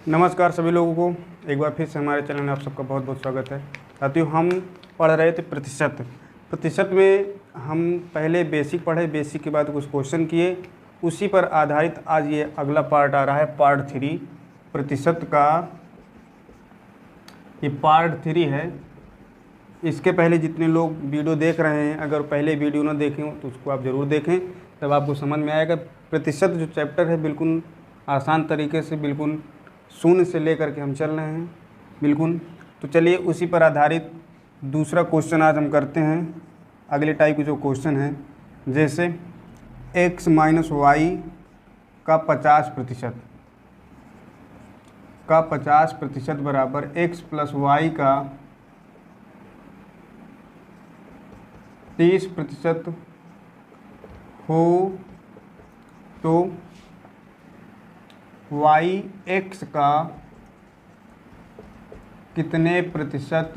नमस्कार सभी लोगों को, एक बार फिर से हमारे चैनल में आप सबका बहुत बहुत स्वागत है। साथियों, हम पढ़ रहे थे प्रतिशत में हम पहले बेसिक पढ़े, बेसिक के बाद कुछ क्वेश्चन किए, उसी पर आधारित आज ये अगला पार्ट आ रहा है, पार्ट 3 प्रतिशत का। ये पार्ट 3 है। इसके पहले जितने लोग वीडियो देख रहे हैं, अगर पहले वीडियो ना देखें हो तो उसको आप ज़रूर देखें, तब आपको समझ में आएगा। प्रतिशत जो चैप्टर है बिल्कुल आसान तरीके से, बिल्कुल शून्य से लेकर के हम चल रहे हैं बिल्कुल। तो चलिए उसी पर आधारित दूसरा क्वेश्चन आज हम करते हैं। अगले टाइप के जो क्वेश्चन हैं, जैसे x माइनस वाई का 50% बराबर x प्लस वाई का 30% हो तो y x का कितने प्रतिशत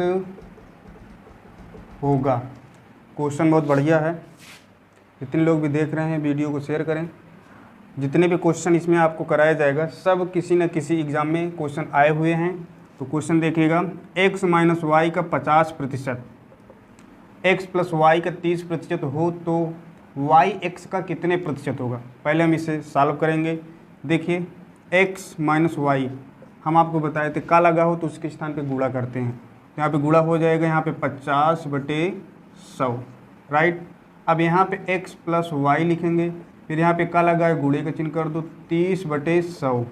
होगा। क्वेश्चन बहुत बढ़िया है। जितने लोग भी देख रहे हैं वीडियो को शेयर करें। जितने भी क्वेश्चन इसमें आपको कराया जाएगा सब किसी न किसी एग्ज़ाम में क्वेश्चन आए हुए हैं। तो क्वेश्चन देखिएगा, x माइनस वाई का 50%, x प्लस वाई का 30% हो तो y x का कितने प्रतिशत होगा। पहले हम इसे सॉल्व करेंगे। देखिए x माइनस वाई हम आपको बताए थे, का लगा हो तो उसके स्थान पे गुणा करते हैं, तो यहाँ पे गुणा हो जाएगा, यहाँ पे 50/100, राइट। अब यहाँ पे x प्लस वाई लिखेंगे, फिर यहाँ पे का लगा है, गुणे का चिन्ह कर दो, 30/100,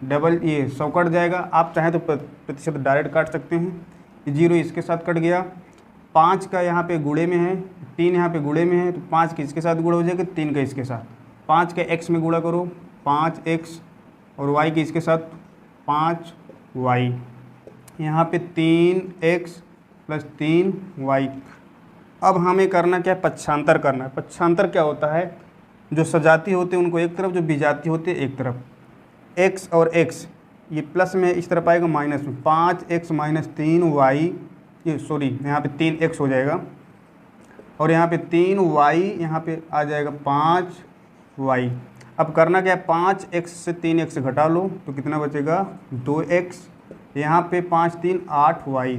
डबल ये 100 कट जाएगा। आप चाहें तो प्रतिशत डायरेक्ट काट सकते हैं, 0 इसके साथ कट गया। 5 का यहाँ पे गुणे में है, 3 यहाँ पे गुणे में है, तो 5 के इसके साथ गुणा हो जाएगा, 3 का इसके साथ। 5 के x में गुणा करो, 5x, और y के इसके साथ 5y, यहाँ पे 3x प्लस 3y। अब हमें करना क्या है, पक्षांतर करना है। पक्षांतर क्या होता है, जो सजाती होते हैं उनको एक तरफ, जो विजाती होते हैं एक तरफ। x और x ये प्लस में इस तरफ आएगा, माइनस में 5x माइनस 3y, ये सॉरी यहाँ पे 3x हो जाएगा, और यहाँ पे 3y, यहाँ पे आ जाएगा 5y। अब करना क्या है, 5x से 3x घटा लो तो कितना बचेगा, 2x, यहाँ पे 5 3 8y।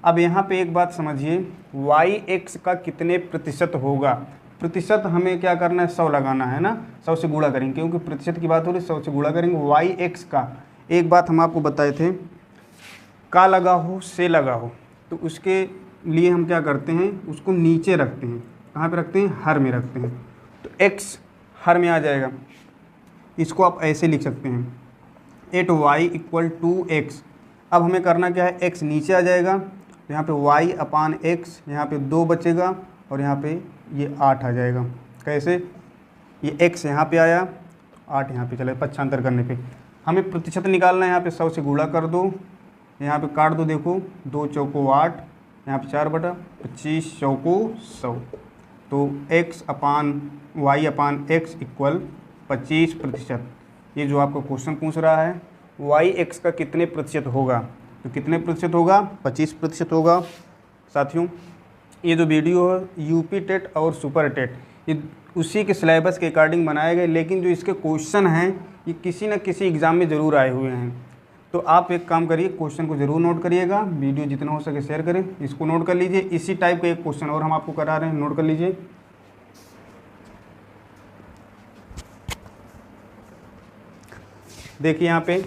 अब यहाँ पे एक बात समझिए, yx का कितने प्रतिशत होगा। प्रतिशत हमें क्या करना है, 100 लगाना है ना, 100 से गुणा करेंगे, क्योंकि प्रतिशत की बात हो रही है, 100 से गुणा करेंगे। yx का एक बात हम आपको बताए थे, का लगा हो से लगा हो, तो उसके लिए हम क्या करते हैं, उसको नीचे रखते हैं। कहाँ पे रखते हैं, हर में रखते हैं, तो x हर में आ जाएगा। इसको आप ऐसे लिख सकते हैं, 8y = 2x। अब हमें करना क्या है, x नीचे आ जाएगा, तो यहाँ पे y अपान x, यहाँ पे 2 बचेगा, और यहाँ पे ये 8 आ जाएगा। कैसे, ये x यहाँ पे आया, 8 यहाँ पे चला, पक्षांतर करने पे हमें प्रतिशत निकालना है। यहाँ पे 100 से गुणा कर दो, यहाँ पे काट दो, देखो 2 चौको 8, यहाँ पे 4/25 चौको 100, तो x अपान y अपान x = 25%। ये जो आपको क्वेश्चन पूछ रहा है, yx का कितने प्रतिशत होगा, तो कितने प्रतिशत होगा, 25% होगा। साथियों, ये जो वीडियो है यूपी टेट और सुपर टेट, ये उसी के सिलेबस के अकॉर्डिंग बनाए गए, लेकिन जो इसके क्वेश्चन हैं ये किसी न किसी एग्ज़ाम में ज़रूर आए हुए हैं। तो आप एक काम करिए, क्वेश्चन को ज़रूर नोट करिएगा, वीडियो जितना हो सके शेयर करें, इसको नोट कर लीजिए। इसी टाइप का एक क्वेश्चन और हम आपको करा रहे हैं, नोट कर लीजिए। देखिए यहाँ पे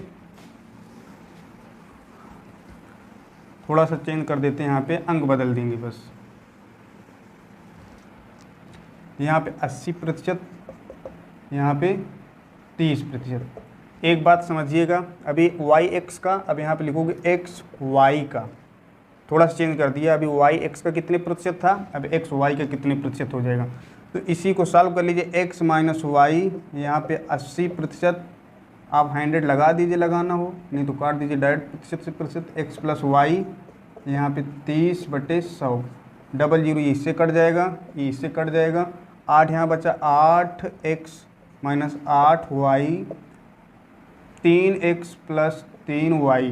थोड़ा सा चेंज कर देते हैं, यहाँ पे अंक बदल देंगे बस। यहाँ पे 80%, यहाँ पे 30%। एक बात समझिएगा, अभी yx का, अब यहाँ पे लिखोगे xy का, थोड़ा सा चेंज कर दिया। अभी yx का कितने प्रतिशत था, अब xy का कितने प्रतिशत हो जाएगा। तो इसी को सॉल्व कर लीजिए। x माइनस वाई, यहाँ पे 80%, आप 100 लगा दीजिए, लगाना हो, नहीं तो काट दीजिए डायरेक्ट प्रतिशत से प्रतिशत। x प्लस वाई, यहाँ पे 30/100, डबल 0 ये इससे कट जाएगा, ये इससे कट जाएगा, 8 यहाँ बचा, 8x minus 8y, 3x plus 3y।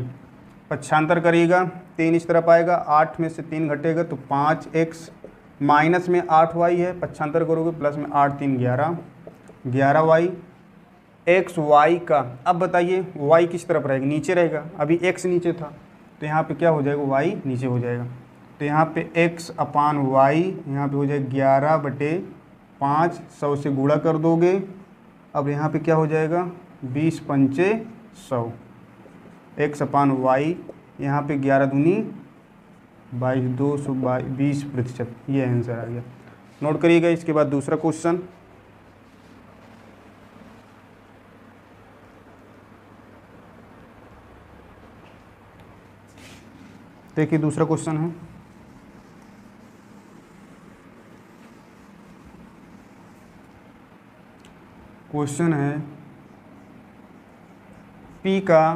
पक्षांतर करिएगा, 3 इस तरफ आएगा, 8 में से 3 घटेगा तो 5x, माइनस में 8y है, पक्षांतर करोगे प्लस में 8 3 11, 11y, एक्स वाई का, अब बताइए वाई किस तरफ रहेगा, नीचे रहेगा, अभी एक्स नीचे था तो यहाँ पे क्या हो जाएगा, वाई नीचे हो जाएगा। तो यहाँ पे एक्स अपान वाई यहाँ पे हो जाएगा 11/5, 100 से गुणा कर दोगे। अब यहाँ पे क्या हो जाएगा 20 पंचे 100, एक्स अपान वाई यहाँ पे 11 दूनी 22, 220%, ये आंसर आ गया। नोट करिएगा। इसके बाद दूसरा क्वेश्चन, देखिए दूसरा क्वेश्चन है, क्वेश्चन है पी का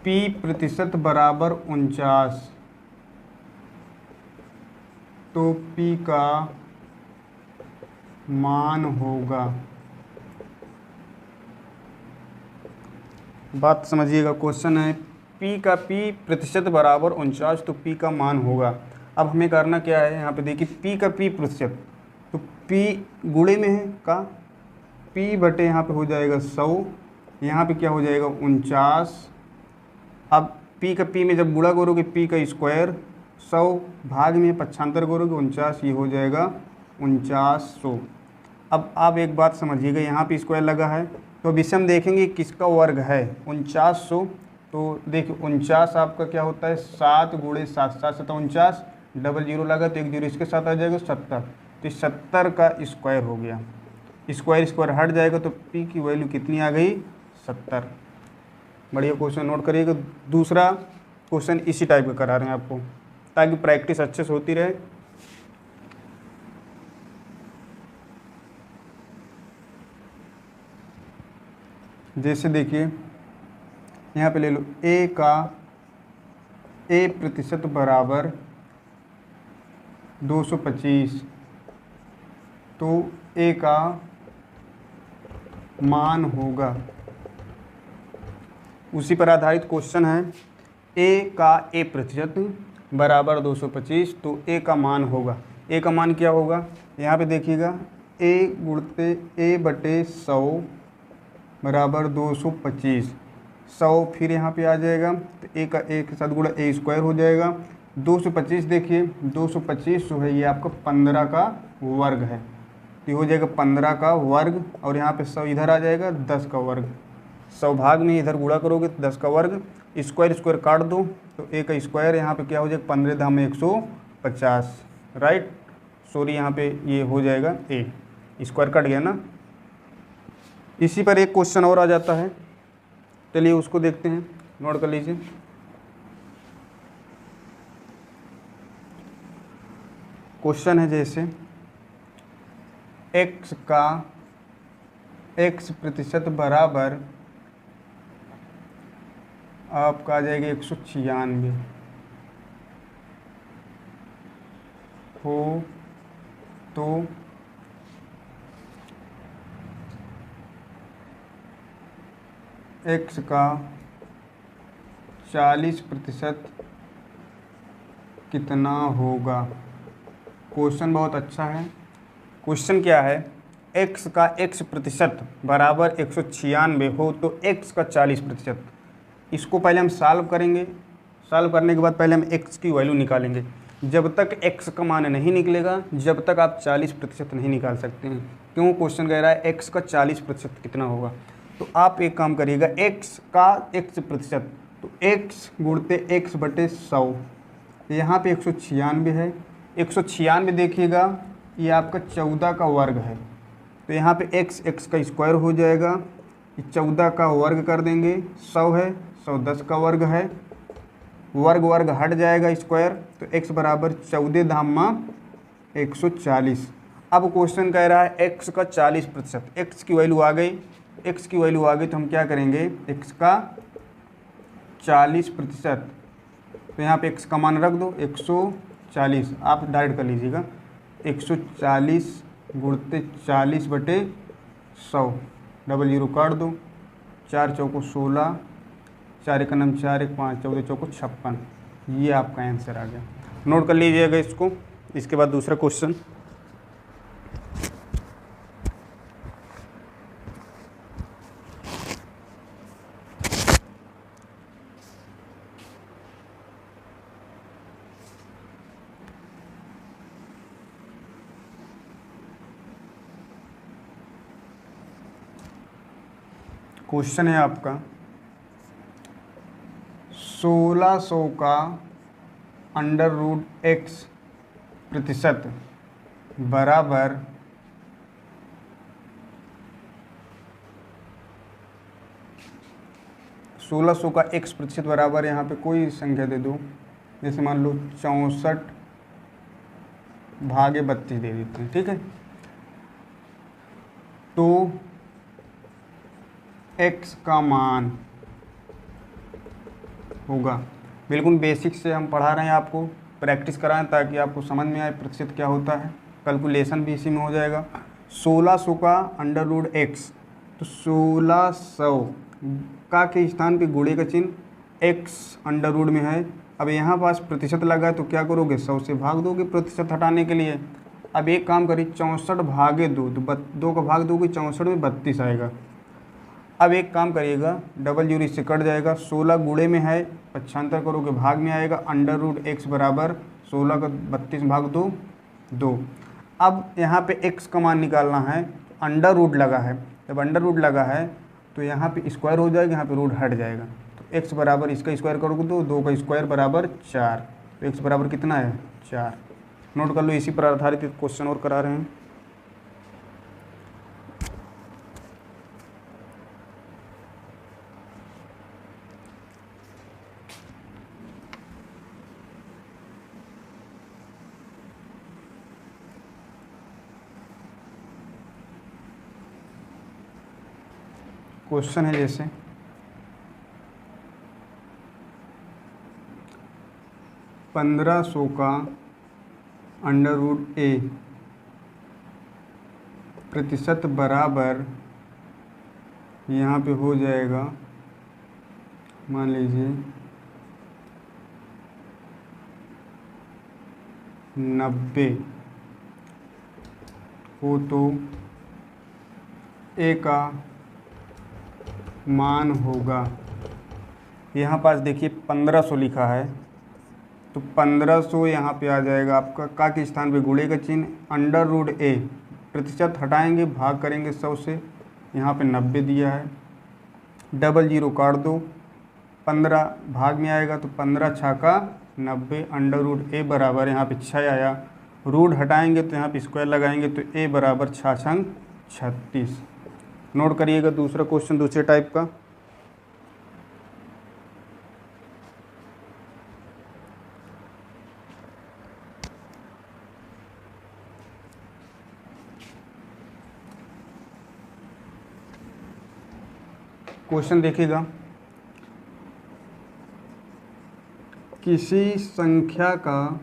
पी प्रतिशत बराबर 49, तो पी का मान होगा। बात समझिएगा, क्वेश्चन है पी का पी प्रतिशत बराबर 49, तो पी का मान होगा। अब हमें करना क्या है, यहाँ पे देखिए पी का पी प्रतिशत, तो पी गुणे में है का पी बटे यहाँ पे हो जाएगा 100, यहाँ पे क्या हो जाएगा 49। अब पी का पी में जब गुणा करोगे पी का स्क्वायर, 100 भाग में पक्षांतर करोगे 49, ये हो जाएगा 4900। अब आप एक बात समझिएगा, यहाँ पे स्क्वायर लगा है तो अब इसे हम देखेंगे किसका वर्ग है 4900। तो देखिए 49 आपका क्या होता है 7 गुणे 7, 7 7 49, डबल जीरो लगा तो एक जीरो इसके साथ आ जाएगा 70, तो 70 का स्क्वायर हो गया। स्क्वायर स्क्वायर हट जाएगा तो पी की वैल्यू कितनी आ गई 70। बढ़िया क्वेश्चन, नोट करिएगा। दूसरा क्वेश्चन इसी टाइप का करा रहे हैं आपको ताकि प्रैक्टिस अच्छे से होती रहे। जैसे देखिए यहाँ पे ले लो ए का ए प्रतिशत बराबर 225, तो ए का मान होगा। उसी पर आधारित क्वेश्चन है ए का ए प्रतिशत बराबर 225, तो ए का मान होगा। ए का मान क्या होगा, यहाँ पे देखिएगा ए गुणते ए बटे 100 बराबर 225, 100 फिर यहाँ पे आ जाएगा तो ए का ए के साथ गुणा ए स्क्वायर हो जाएगा। 225 देखिए 225 जो है ये आपका 15 का वर्ग है, तो ये हो जाएगा 15 का वर्ग, और यहाँ पे 100 इधर आ जाएगा 10 का वर्ग, 100 भाग में इधर गुणा करोगे तो 10 का वर्ग, स्क्वायर स्क्वायर काट दो तो ए का स्क्वायर यहाँ पे क्या हो जाएगा 15 धाम 150, राइट। सॉरी यहाँ पे ये हो जाएगा ए, स्क्वायर कट गया ना। इसी पर एक क्वेश्चन और आ जाता है, चलिए उसको देखते हैं, नोट कर लीजिए। क्वेश्चन है जैसे x का x प्रतिशत बराबर आपका आ जाएगा 196 हो, तो x का 40% कितना होगा। क्वेश्चन बहुत अच्छा है। क्वेश्चन क्या है, x का x प्रतिशत बराबर 196 हो तो x का 40%। इसको पहले हम सॉल्व करेंगे, सॉल्व करने के बाद पहले हम x की वैल्यू निकालेंगे। जब तक x का मान नहीं निकलेगा जब तक आप 40% नहीं निकाल सकते हैं। क्यों, क्वेश्चन कह रहा है x का 40% कितना होगा। तो आप एक काम करिएगा, x का x प्रतिशत, तो x गुणते x बटे 100, यहाँ पे 196 है, 196 देखिएगा ये आपका 14 का वर्ग है, तो यहाँ पे x का स्क्वायर हो जाएगा, ये 14 का वर्ग कर देंगे, 100 है, 100 10 का वर्ग है, वर्ग वर्ग हट जाएगा स्क्वायर, तो x बराबर 14 धामा 140। अब क्वेश्चन कह रहा है x का 40%, x की वैल्यू आ गई, x की वैल्यू आ गई तो हम क्या करेंगे, x का 40%, तो यहाँ पे x का मान रख दो 140, आप डायरेक्ट कर लीजिएगा, 140 गुणते 40 बटे 100, डबल जीरो काट दो, 4 चौको 16, 4 एक नम 4 एक 5, 14 चौको 56, ये आपका आंसर आ गया। नोट कर लीजिएगा इसको। इसके बाद दूसरा क्वेश्चन, क्वेश्चन है आपका 1600 का अंडर रूट एक्स प्रतिशत बराबर 1600 का x प्रतिशत बराबर, यहाँ पे कोई संख्या दे दो, जैसे मान लो 64/32 दे देते हैं, ठीक है। तो x का मान होगा, बिल्कुल बेसिक से हम पढ़ा रहे हैं, आपको प्रैक्टिस कराएं ताकि आपको समझ में आए प्रतिशत क्या होता है, कैलकुलेशन भी इसी में हो जाएगा। 1600 का अंडर रूट एक्स, तो 1600 का के स्थान पे गुणे का चिन्ह x अंडर रूट में है। अब यहाँ पास प्रतिशत लगा है तो क्या करोगे, 100 से भाग दोगे प्रतिशत हटाने के लिए। अब एक काम करिए 64/2, तो 2 का भाग दोगे 64 में 32 आएगा। अब एक काम करिएगा, डबल जीरो इससे कट जाएगा, 16 गुणे में है, पक्षांतर करोगे भाग में आएगा, अंडर रूट एक्स बराबर 16 का 32 भाग 2। अब यहाँ पे x का मान निकालना है, अंडर रूट लगा है, जब अंडर रूट लगा है तो यहाँ पे स्क्वायर हो जाएगा, यहाँ पे रूट हट जाएगा, तो x बराबर इसका स्क्वायर करोगे तो 2 का स्क्वायर बराबर 4, तो x बराबर कितना है 4। नोट कर लो, इसी पर आधारित क्वेश्चन और करा रहे हैं। क्वेश्चन है जैसे 1500 का अंडर रूट ए प्रतिशत बराबर, यहाँ पे हो जाएगा मान लीजिए 90 हो, तो ए का मान होगा, यहाँ पास देखिए 1500 लिखा है, तो 1500 यहाँ पे आ जाएगा आपका का के स्थान पे गुणे का चिन्ह, अंडर रूट ए, प्रतिशत हटाएंगे भाग करेंगे 100 से, यहाँ पे 90 दिया है, डबल जीरो काट दो, 15 भाग में आएगा तो 15 छः का 90, अंडर रूट ए बराबर यहाँ पे 6 आया, रूट हटाएंगे तो यहाँ पे स्क्वायर लगाएंगे तो ए बराबर 6 छंग 36। नोट करिएगा दूसरा क्वेश्चन दूसरे टाइप का। क्वेश्चन देखिएगा, किसी संख्या का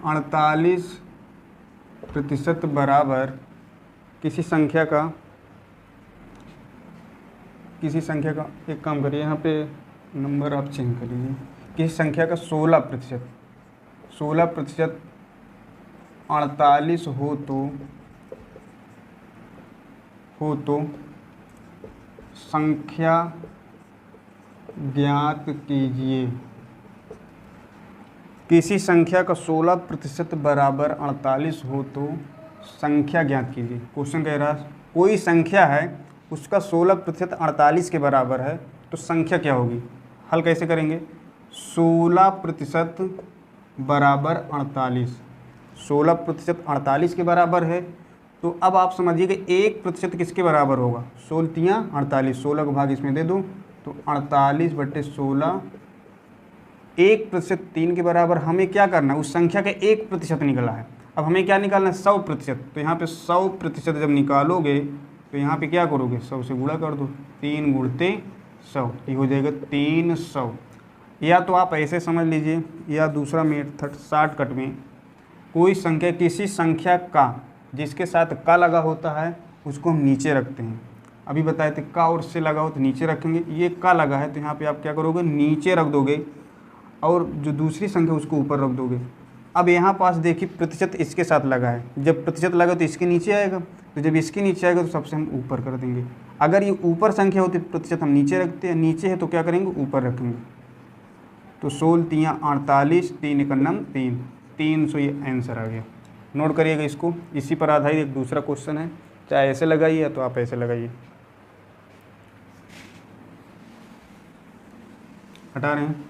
%48 बराबर, किसी संख्या का एक काम करिए, यहाँ पे नंबर आप चेंज कर लीजिए, किसी संख्या का 16% 48 हो तो संख्या ज्ञात कीजिए। किसी संख्या का 16% बराबर 48 हो तो संख्या ज्ञात कीजिए। क्वेश्चन कह रहा है कोई संख्या है उसका 16% 48 के बराबर है, तो संख्या क्या होगी। हल कैसे करेंगे, 16% बराबर 48, 16% 48 के बराबर है, तो अब आप समझिएगा 1% किसके बराबर होगा, 16 तियाँ 48, 16 का भाग इसमें दे दो तो 48/16, 1% 3 के बराबर। हमें क्या करना है, उस संख्या का 1% निकला है, अब हमें क्या निकालना है 100%, तो यहाँ पे 100% जब निकालोगे तो यहाँ पे क्या करोगे 100 से गुणा कर दो, 3 गुणते 100, ये हो जाएगा 300। या तो आप ऐसे समझ लीजिए, या दूसरा मेथड शॉर्टकट में, कोई संख्या किसी संख्या का जिसके साथ का लगा होता है उसको हम नीचे रखते हैं। अभी बताए थे का और से लगा हो तो नीचे रखेंगे, ये का लगा है तो यहाँ पे आप क्या करोगे नीचे रख दोगे, और जो दूसरी संख्या उसको ऊपर रख दोगे। अब यहाँ पास देखिए प्रतिशत इसके साथ लगा है, जब प्रतिशत लगा तो इसके नीचे आएगा, तो जब इसके नीचे आएगा तो सबसे हम ऊपर कर देंगे। अगर ये ऊपर संख्या होती प्रतिशत हम नीचे रखते हैं, नीचे है तो क्या करेंगे ऊपर रखेंगे। तो 16 तियाँ 48, 3 1 3, 300 ये आंसर आ गया। नोट करिएगा इसको। इसी पर आधारित एक दूसरा क्वेश्चन है, चाहे ऐसे लगाइए तो आप ऐसे लगाइए। हटा रहे हैं।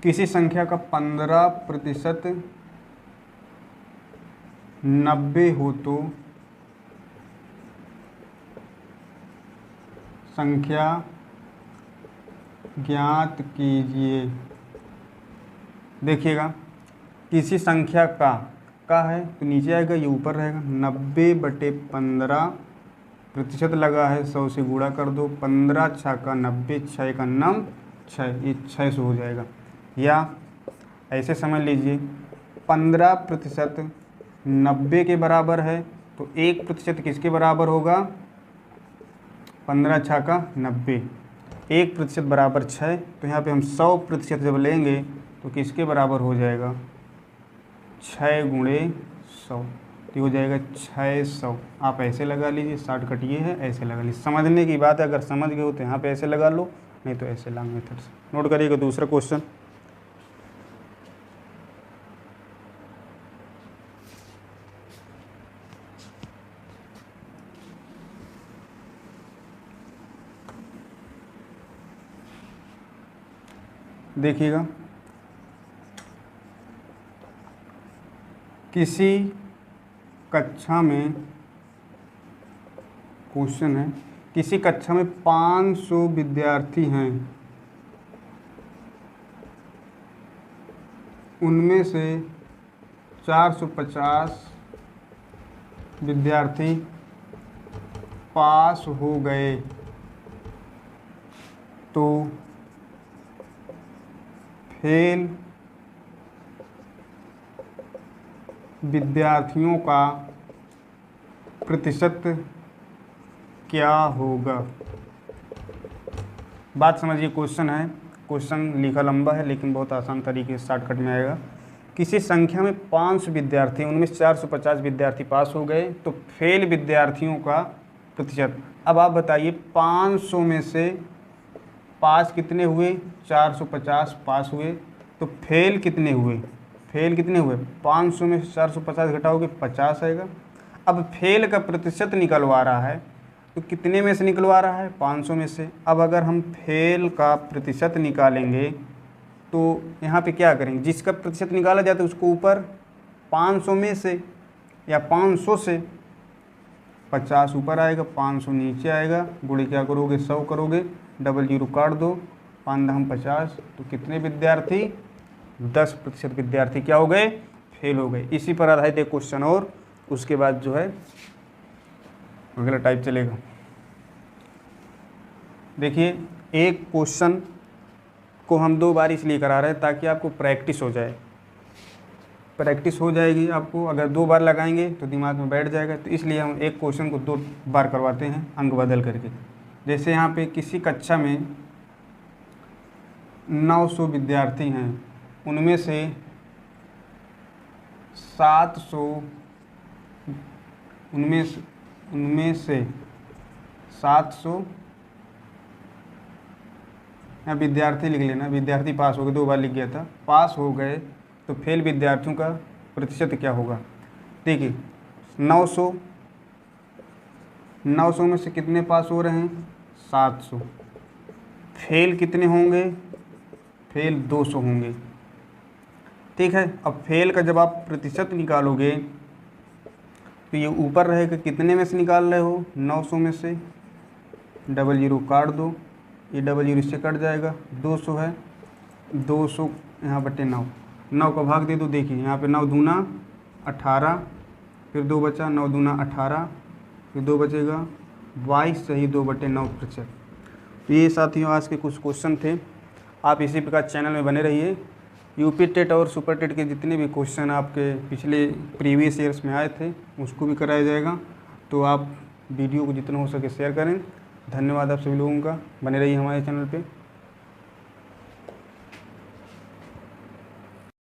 किसी संख्या का 15% 90 हो तो संख्या ज्ञात कीजिए। देखिएगा, किसी संख्या का है तो नीचे आएगा, ये ऊपर रहेगा। 90/15% लगा है, 100 से गुणा कर दो। 15 छक्का 90, 6 का नम 6, ये 600 हो जाएगा। या ऐसे समझ लीजिए, 15% 90 के बराबर है तो 1% किसके बराबर होगा? 15 छक्का 90, 1% बराबर 6। तो यहाँ पे हम 100% जब लेंगे तो किसके बराबर हो जाएगा? 6 गुणे 100, तो हो जाएगा 600। आप ऐसे लगा लीजिए, शॉर्टकट ये है, ऐसे लगा लीजिए। समझने की बात है, अगर समझ गए हो तो यहाँ पे ऐसे लगा लो, नहीं तो ऐसे लॉन्ग मेथड से। नोट करिएगा दूसरा क्वेश्चन। देखिएगा, किसी कक्षा में क्वेश्चन है, किसी कक्षा में 500 विद्यार्थी हैं, उनमें से 450 विद्यार्थी पास हो गए, तो फेल विद्यार्थियों का प्रतिशत क्या होगा? बात समझिए, क्वेश्चन है, क्वेश्चन लिखा लंबा है लेकिन बहुत आसान तरीके से शॉर्टकट में आएगा। किसी संख्या में 500 विद्यार्थी, उनमें 450 विद्यार्थी पास हो गए, तो फेल विद्यार्थियों का प्रतिशत। अब आप बताइए, 500 में से पास कितने हुए? 450 पास हुए, तो फेल कितने हुए? फेल कितने हुए? 500 में से 450 घटाओगे 50 आएगा। अब फेल का प्रतिशत निकलवा रहा है, तो कितने में से निकलवा रहा है? 500 में से। अब अगर हम फेल का प्रतिशत निकालेंगे तो यहाँ पे क्या करेंगे? जिसका प्रतिशत निकाला जाता है उसको ऊपर 500 में से या 500 से 50 ऊपर आएगा, 500 नीचे आएगा। गुणे क्या करोगे? 100 करोगे, डबल जीरो काट दो, 5 दम 50। तो कितने विद्यार्थी? 10% विद्यार्थी क्या हो गए? फेल हो गए। इसी पर आधारित एक क्वेश्चन और, उसके बाद जो है अगला टाइप चलेगा। देखिए, एक क्वेश्चन को हम 2 बार इसलिए करा रहे हैं ताकि आपको प्रैक्टिस हो जाए। प्रैक्टिस हो जाएगी आपको, अगर 2 बार लगाएंगे तो दिमाग में बैठ जाएगा। तो इसलिए हम एक क्वेश्चन को 2 बार करवाते हैं अंक बदल करके। जैसे यहाँ पे किसी कक्षा में 900 विद्यार्थी हैं, उनमें से 700 यहाँ विद्यार्थी लिख लेना, विद्यार्थी पास हो गए, 2 बार लिख गया था। पास हो गए तो फेल विद्यार्थियों का प्रतिशत क्या होगा? देखिए, 900 में से कितने पास हो रहे हैं? 700। फेल कितने होंगे? फेल 200 होंगे। ठीक है, अब फेल का जब आप प्रतिशत निकालोगे तो ये ऊपर रहेगा, कितने में से निकाल रहे हो? 900 में से। डबल जीरो काट दो, ये डबल जीरो इससे कट जाएगा, 200 है, 200 यहाँ बटे 9, 9 का भाग दे दो। देखिए यहाँ पे 9 दूना 18, फिर 2 बचा, 9 दूना 18, फिर 2 बचेगा 22, सही 2/9%। तो ये साथियों आज के कुछ क्वेश्चन थे। आप इसी प्रकार चैनल में बने रहिए। यूपी टेट और सुपर टेट के जितने भी क्वेश्चन आपके पिछले प्रीवियस ईयर्स में आए थे उसको भी कराया जाएगा। तो आप वीडियो को जितना हो सके शेयर करें। धन्यवाद आप सभी लोगों का। बने रहिए हमारे चैनल पे।